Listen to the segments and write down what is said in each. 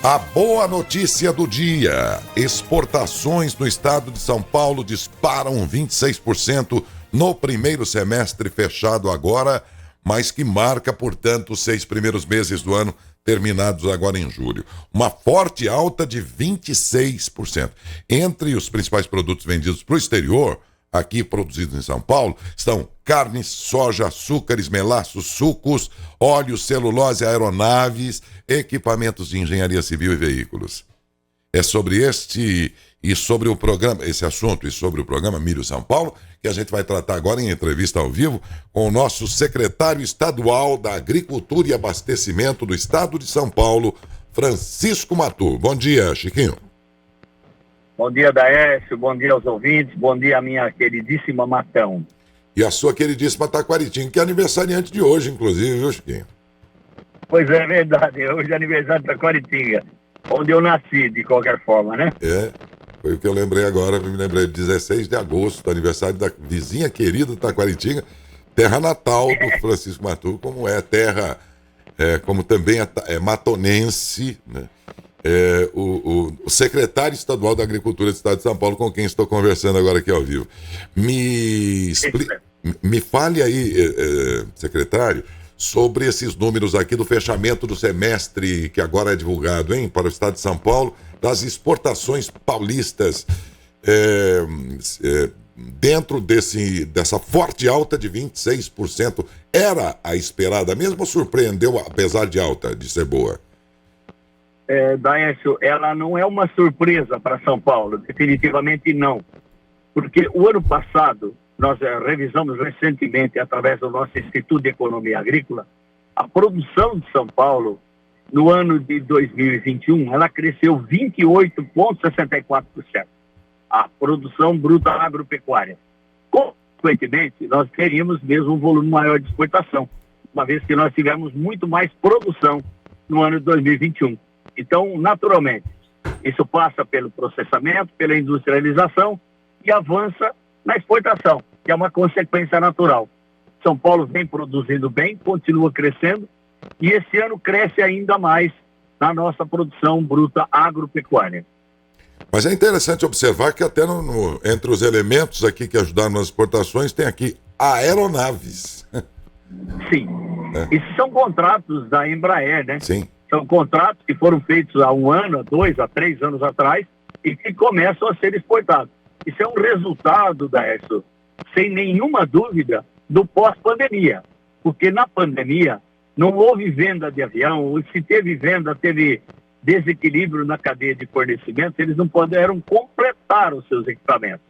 A boa notícia do dia: exportações no estado de São Paulo disparam 26% no primeiro semestre fechado agora, mas que marca, portanto, os 6 primeiros meses do ano, terminados agora em julho. Uma forte alta de 26%. Entre os principais produtos vendidos para o exterior, aqui produzidos em São Paulo, estão carnes, soja, açúcares, melaços, sucos, óleos, celulose, aeronaves, equipamentos de engenharia civil e veículos. É sobre este e sobre o programa, esse assunto e sobre o programa Milho São Paulo, que a gente vai tratar agora em entrevista ao vivo com o nosso secretário estadual da Agricultura e Abastecimento do estado de São Paulo, Francisco Matur. Bom dia, Chiquinho. Bom dia, Daércio, bom dia aos ouvintes, bom dia à minha queridíssima Matão. E a sua queridíssima Taquaritinga, que é aniversariante de hoje, inclusive, viu, Chiquinho? Pois é verdade, hoje é aniversário da Taquaritinga, onde eu nasci, de qualquer forma, né? Foi o que eu lembrei agora, me lembrei, 16 de agosto, aniversário da vizinha querida Taquaritinga, terra natal do Francisco Matur, como é terra, como também é matonense, né? O secretário estadual da Agricultura do estado de São Paulo, com quem estou conversando agora aqui ao vivo. Me fale aí, secretário, sobre esses números aqui do fechamento do semestre que agora é divulgado, hein, para o estado de São Paulo, das exportações paulistas, dentro dessa forte alta de 26%. Era a esperada mesmo ou surpreendeu, apesar de alta, de ser boa? Daércio, ela não é uma surpresa para São Paulo, definitivamente não. Porque o ano passado, nós revisamos recentemente, através do nosso Instituto de Economia Agrícola, a produção de São Paulo, no ano de 2021, ela cresceu 28,64%. A produção bruta agropecuária. Consequentemente, nós teríamos mesmo um volume maior de exportação, uma vez que nós tivemos muito mais produção no ano de 2021. Então, naturalmente, isso passa pelo processamento, pela industrialização e avança na exportação, que é uma consequência natural. São Paulo vem produzindo bem, continua crescendo e esse ano cresce ainda mais na nossa produção bruta agropecuária. Mas é interessante observar que até entre os elementos aqui que ajudaram nas exportações tem aqui aeronaves. Sim, esses são contratos da Embraer, né? Sim. São contratos que foram feitos há 1 ano, há 2, há 3 anos atrás e que começam a ser exportados. Isso é um resultado, Daércio, sem nenhuma dúvida, do pós-pandemia. Porque na pandemia não houve venda de avião, ou se teve venda, teve desequilíbrio na cadeia de fornecimento, eles não puderam completar os seus equipamentos.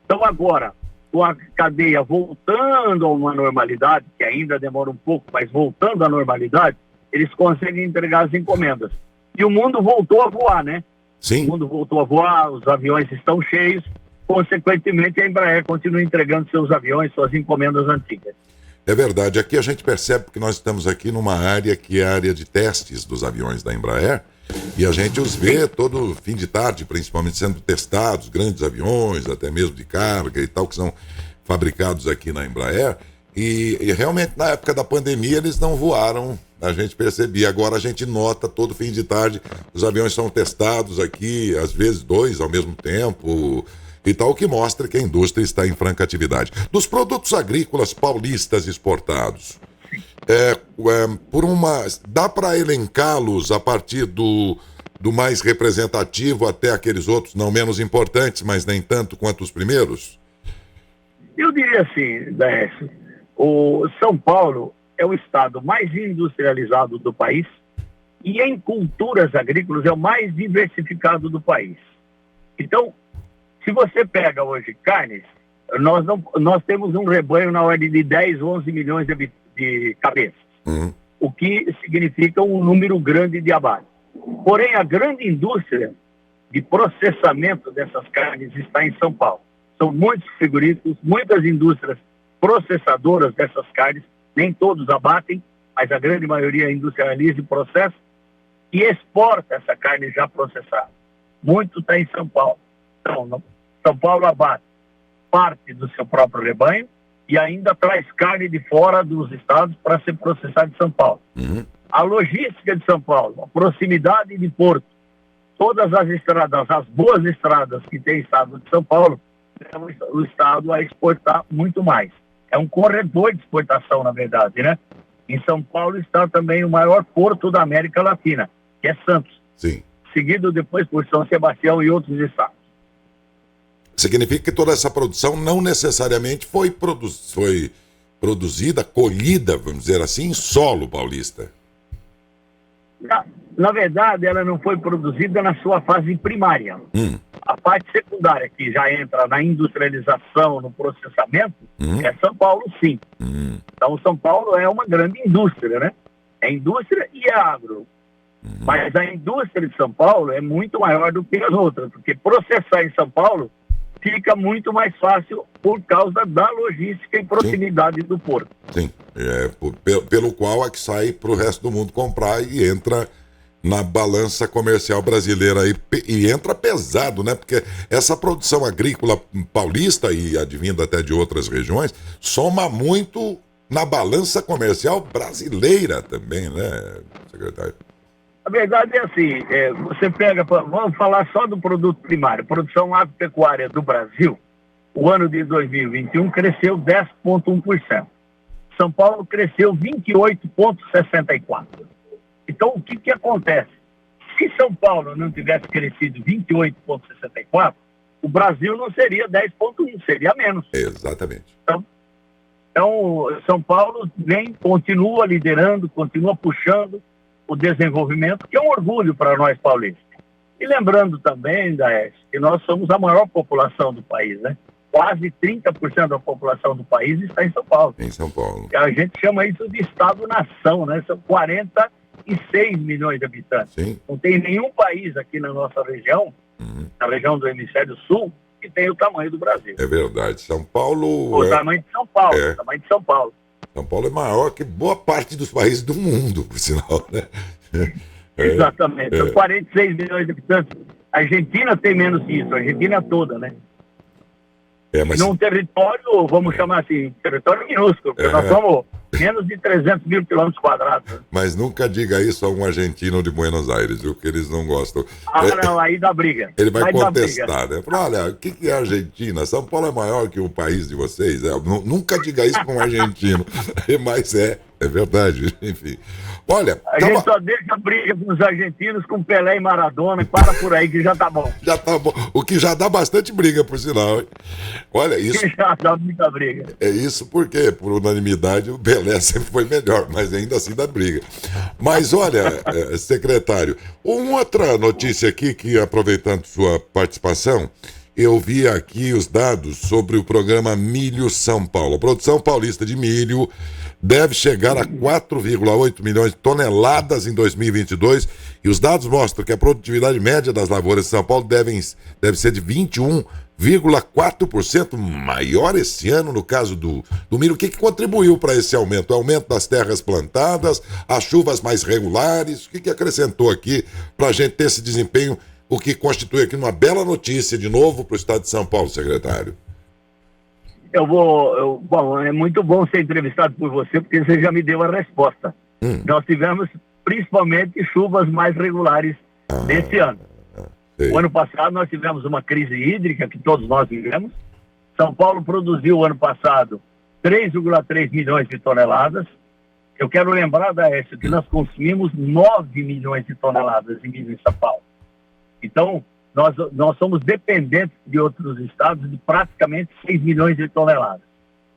Então agora, com a cadeia voltando a uma normalidade, que ainda demora um pouco, mas voltando à normalidade, eles conseguem entregar as encomendas. E o mundo voltou a voar, né? Sim. O mundo voltou a voar, os aviões estão cheios, consequentemente a Embraer continua entregando seus aviões, suas encomendas antigas. É verdade, aqui a gente percebe que nós estamos aqui numa área que é a área de testes dos aviões da Embraer, e a gente os vê todo fim de tarde, principalmente sendo testados, grandes aviões, até mesmo de carga e tal, que são fabricados aqui na Embraer, e realmente na época da pandemia eles não voaram, a gente percebia. Agora a gente nota todo fim de tarde, os aviões são testados aqui, às vezes 2 ao mesmo tempo, e tal, o que mostra que a indústria está em franca atividade. Dos produtos agrícolas paulistas exportados, dá para elencá-los a partir do mais representativo até aqueles outros não menos importantes, mas nem tanto quanto os primeiros? Eu diria assim, Daércio, o São Paulo é o estado mais industrializado do país e em culturas agrícolas é o mais diversificado do país. Então, se você pega hoje carnes, nós temos um rebanho na ordem de 10, 11 milhões de cabeças, o que significa um número grande de abate. Porém, a grande indústria de processamento dessas carnes está em São Paulo. São muitos frigoríficos, muitas indústrias processadoras dessas carnes, nem todos abatem, mas a grande maioria industrializa e processa e exporta essa carne já processada. Muito está em São Paulo. Então, São Paulo abate parte do seu próprio rebanho e ainda traz carne de fora dos estados para ser processada em São Paulo. A logística de São Paulo, a proximidade de porto, todas as estradas, as boas estradas que tem o estado de São Paulo, levam o estado a exportar muito mais. É um corredor de exportação, na verdade, né? Em São Paulo está também o maior porto da América Latina, que é Santos. Sim. Seguido depois por São Sebastião e outros estados. Significa que toda essa produção não necessariamente foi produzida, colhida, vamos dizer assim, em solo paulista. Na verdade, ela não foi produzida na sua fase primária. A parte secundária, que já entra na industrialização, no processamento, é São Paulo, sim. Então, São Paulo é uma grande indústria, né? É indústria e é agro. Mas a indústria de São Paulo é muito maior do que as outras, porque processar em São Paulo fica muito mais fácil por causa da logística e proximidade do porto. Sim, pelo qual é que sai para o resto do mundo comprar e entra na balança comercial brasileira aí, e entra pesado, né? Porque essa produção agrícola paulista e advinda até de outras regiões soma muito na balança comercial brasileira também, né, secretário? A verdade é assim, você pega, vamos falar só do produto primário, produção agropecuária do Brasil, o ano de 2021 cresceu 10,1%. São Paulo cresceu 28,64%. Então, o que acontece? Se São Paulo não tivesse crescido 28,64%, o Brasil não seria 10,1%, seria menos. Exatamente. Então São Paulo continua liderando, continua puxando o desenvolvimento, que é um orgulho para nós paulistas. E lembrando também, Daes, que nós somos a maior população do país, né? Quase 30% da população do país está em São Paulo. Em São Paulo. A gente chama isso de Estado-nação, né? São 46 milhões de habitantes. Sim. Não tem nenhum país aqui na nossa região, na região do Hemisfério Sul, que tem o tamanho do Brasil. É verdade. São Paulo... O tamanho de São Paulo, o tamanho de São Paulo. São Paulo é maior que boa parte dos países do mundo, por sinal, né? Exatamente. São 46 milhões de habitantes. A Argentina tem menos que isso, a Argentina toda, né? Mas... Num território, vamos chamar assim, território minúsculo, porque nós somos menos de 300 mil quilômetros quadrados. Mas nunca diga isso a um argentino de Buenos Aires, viu? Que eles não gostam. Não, aí dá briga. Ele vai contestar, né? Fala, olha, o que é Argentina? São Paulo é maior que o país de vocês? Nunca diga isso para um argentino. Mas é verdade, enfim. Olha... A gente só deixa briga com os argentinos, com Pelé e Maradona, para por aí que já tá bom. Já tá bom. O que já dá bastante briga, por sinal, hein? Olha, isso... Já dá muita briga. É isso porque, por unanimidade, o Pelé sempre foi melhor, mas ainda assim dá briga. Mas olha, secretário, uma outra notícia aqui, que aproveitando sua participação, eu vi aqui os dados sobre o programa Milho São Paulo. A produção paulista de milho deve chegar a 4,8 milhões de toneladas em 2022 e os dados mostram que a produtividade média das lavouras de São Paulo deve ser de 21,4% maior esse ano no caso do milho. O que contribuiu para esse aumento? O aumento das terras plantadas, as chuvas mais regulares? O que acrescentou aqui para a gente ter esse desempenho, o que constitui aqui uma bela notícia de novo para o estado de São Paulo, secretário? Bom, é muito bom ser entrevistado por você, porque você já me deu a resposta. Nós tivemos principalmente chuvas mais regulares nesse ano. O ano passado nós tivemos uma crise hídrica que todos nós vivemos. São Paulo produziu o ano passado 3,3 milhões de toneladas. Eu quero lembrar, Daécio, que nós consumimos 9 milhões de toneladas de milho em São Paulo. Então, nós somos dependentes de outros estados de praticamente 6 milhões de toneladas.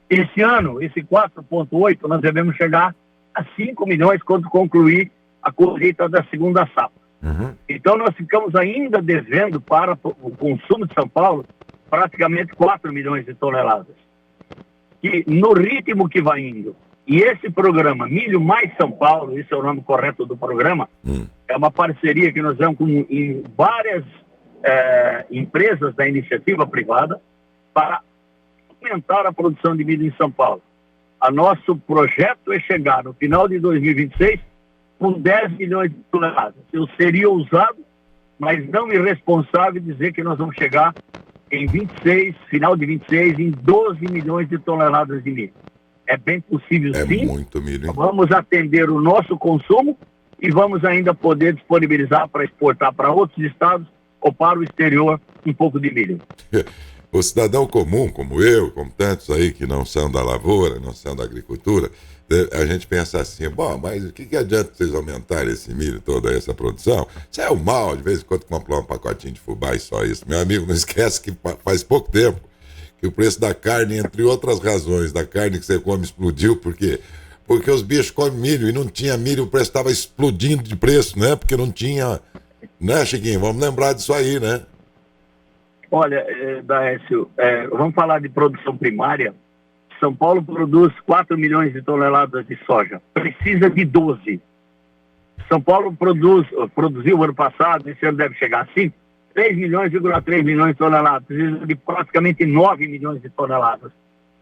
Esse ano, esse 4,8, nós devemos chegar a 5 milhões quando concluir a colheita da segunda safra. Então, nós ficamos ainda devendo para o consumo de São Paulo praticamente 4 milhões de toneladas. Que no ritmo que vai indo, e esse programa Milho Mais São Paulo, esse é o nome correto do programa, é uma parceria que nós temos com várias empresas da iniciativa privada para aumentar a produção de milho em São Paulo. O nosso projeto é chegar no final de 2026 com 10 milhões de toneladas. Eu seria ousado, mas não irresponsável dizer que nós vamos chegar em 26, final de 26, em 12 milhões de toneladas de milho. É bem possível, sim. É muito milho, hein? Vamos atender o nosso consumo e vamos ainda poder disponibilizar para exportar para outros estados ou para o exterior um pouco de milho. O cidadão comum, como eu, como tantos aí que não são da lavoura, não são da agricultura, a gente pensa assim, bom, mas o que adianta vocês aumentarem esse milho, toda essa produção? Isso é o mal, de vez em quando comprar um pacotinho de fubá e só isso. Meu amigo, não esquece que faz pouco tempo que o preço da carne, entre outras razões, da carne que você come explodiu, por quê? Porque os bichos comem milho e não tinha milho, o preço estava explodindo de preço, né? Porque não tinha, né, Chiquinho? Vamos lembrar disso aí, né? Olha, Daécio, vamos falar de produção primária. São Paulo produz 4 milhões de toneladas de soja. Precisa de 12. São Paulo produziu ano passado, esse ano deve chegar a 5, 3,3 milhões de toneladas. Precisa de praticamente 9 milhões de toneladas.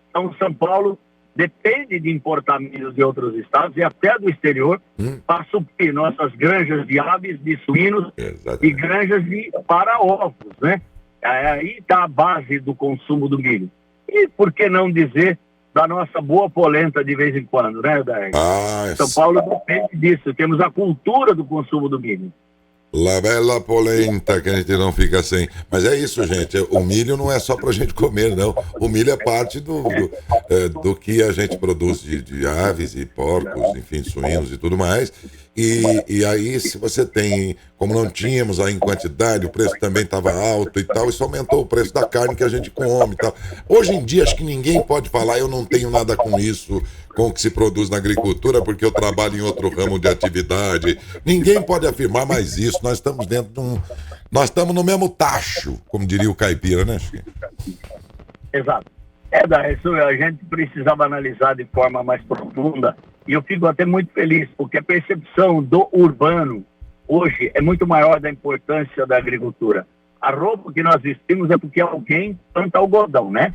Então, São Paulo depende de importar milho de outros estados e até do exterior para suprir nossas granjas de aves, de suínos e granjas para ovos, né? Aí está a base do consumo do milho. E por que não dizer da nossa boa polenta de vez em quando, né, Daí? São Paulo depende disso. Temos a cultura do consumo do milho. La bella polenta, que a gente não fica sem. Mas é isso, gente. O milho não é só pra gente comer, não. O milho é parte do que a gente produz de aves e porcos, enfim, suínos e tudo mais. E aí, se você tem, como não tínhamos aí em quantidade, o preço também estava alto e tal, isso aumentou o preço da carne que a gente come e tal. Hoje em dia, acho que ninguém pode falar, eu não tenho nada com isso, com o que se produz na agricultura, porque eu trabalho em outro ramo de atividade. Ninguém pode afirmar mais isso. Nós estamos dentro de nós estamos no mesmo tacho, como diria o caipira, né, Chico? Exato. Isso a gente precisava analisar de forma mais profunda. E eu fico até muito feliz, porque a percepção do urbano hoje é muito maior da importância da agricultura. A roupa que nós vestimos é porque alguém planta algodão, né?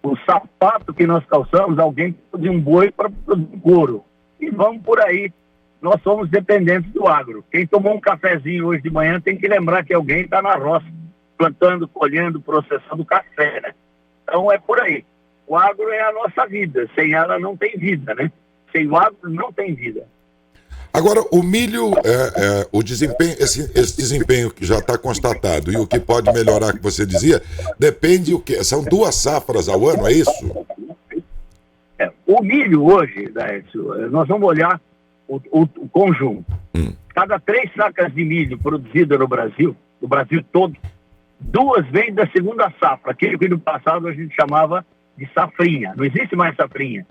O sapato que nós calçamos, alguém produz um boi para produzir couro. E vamos por aí. Nós somos dependentes do agro. Quem tomou um cafezinho hoje de manhã tem que lembrar que alguém está na roça, plantando, colhendo, processando café, né? Então é por aí. O agro é a nossa vida. Sem ela não tem vida, né? Sem o agro não tem vida. Agora, o milho, o desempenho, esse desempenho que já está constatado e o que pode melhorar, que você dizia, depende o quê? São 2 safras ao ano, é isso? O milho hoje, nós vamos olhar o conjunto. Cada 3 sacas de milho produzidas no Brasil todo, 2 vêm da segunda safra, aquele que no passado a gente chamava de safrinha. Não existe mais safrinha.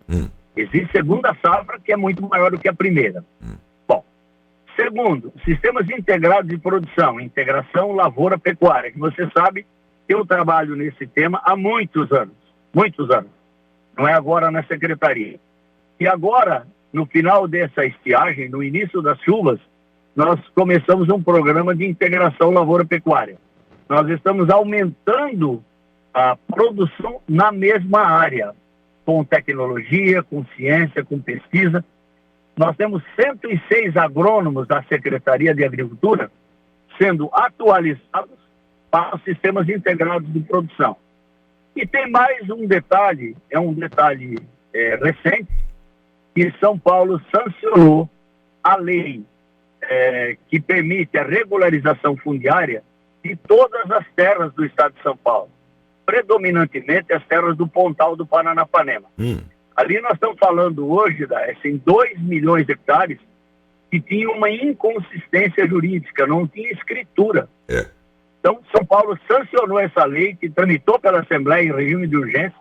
Existe segunda safra, que é muito maior do que a primeira. Bom, segundo, sistemas integrados de produção, integração lavoura-pecuária, que você sabe que eu trabalho nesse tema há muitos anos. Não é agora na secretaria. E agora, no final dessa estiagem, no início das chuvas, nós começamos um programa de integração lavoura-pecuária. Nós estamos aumentando a produção na mesma área, com tecnologia, com ciência, com pesquisa. Nós temos 106 agrônomos da Secretaria de Agricultura sendo atualizados para os sistemas integrados de produção. E tem mais um detalhe, recente, que São Paulo sancionou a lei que permite a regularização fundiária de todas as terras do estado de São Paulo, predominantemente as terras do Pontal do Paranapanema. Ali nós estamos falando hoje, em 2 milhões de hectares que tinham uma inconsistência jurídica, não tinha escritura. Então, São Paulo sancionou essa lei, que tramitou pela Assembleia em regime de urgência,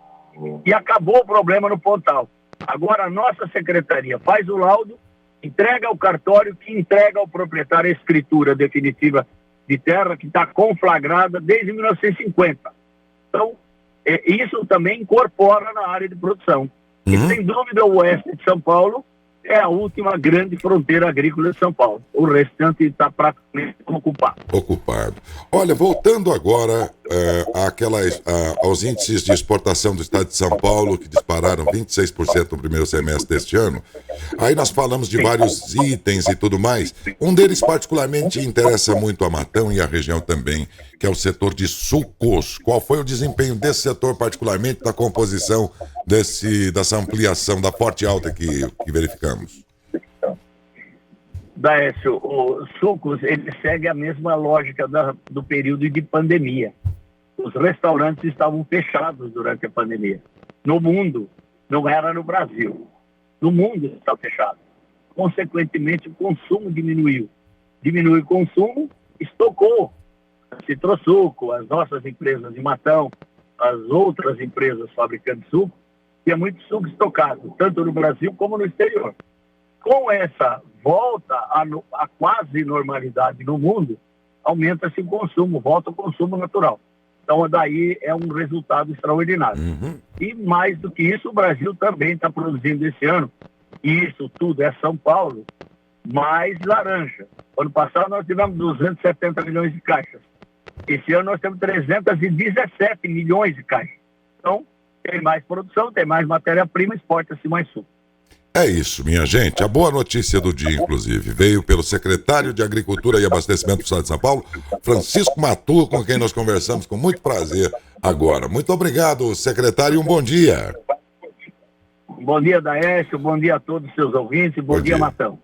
e acabou o problema no Pontal. Agora, a nossa secretaria faz o laudo, entrega ao cartório, que entrega ao proprietário a escritura definitiva de terra, que está conflagrada desde 1950. Então, isso também incorpora na área de produção. E, sem dúvida, o oeste de São Paulo é a última grande fronteira agrícola de São Paulo. O restante está praticamente ocupado. Olha, voltando agora aos índices de exportação do estado de São Paulo, que dispararam 26% no primeiro semestre deste ano, aí nós falamos de vários itens e tudo mais. Um deles particularmente interessa muito a Matão e a região também, que é o setor de sucos. Qual foi o desempenho desse setor, particularmente da composição dessa ampliação da forte alta que verificamos? Daécio, os sucos, eles seguem a mesma lógica do período de pandemia. Os restaurantes estavam fechados durante a pandemia. No mundo, não era no Brasil. No mundo está fechado. Consequentemente, o consumo diminuiu. Diminuiu o consumo, estocou. A Citrosuco, as nossas empresas de Matão, as outras empresas fabricantes de suco, tinha muito suco estocado, tanto no Brasil como no exterior. Com essa volta à quase normalidade no mundo, aumenta-se o consumo, volta o consumo natural. Então, daí é um resultado extraordinário. E mais do que isso, o Brasil também está produzindo esse ano, e isso tudo é São Paulo, mais laranja. Ano passado nós tivemos 270 milhões de caixas. Esse ano nós temos 317 milhões de caixas. Então, tem mais produção, tem mais matéria-prima, exporta-se mais suco. É isso, minha gente. A boa notícia do dia, inclusive, veio pelo secretário de Agricultura e Abastecimento do Estado de São Paulo, Francisco Matu, com quem nós conversamos com muito prazer agora. Muito obrigado, secretário, e um bom dia. Bom dia, Daécio. Bom dia a todos os seus ouvintes. Bom dia, Matão.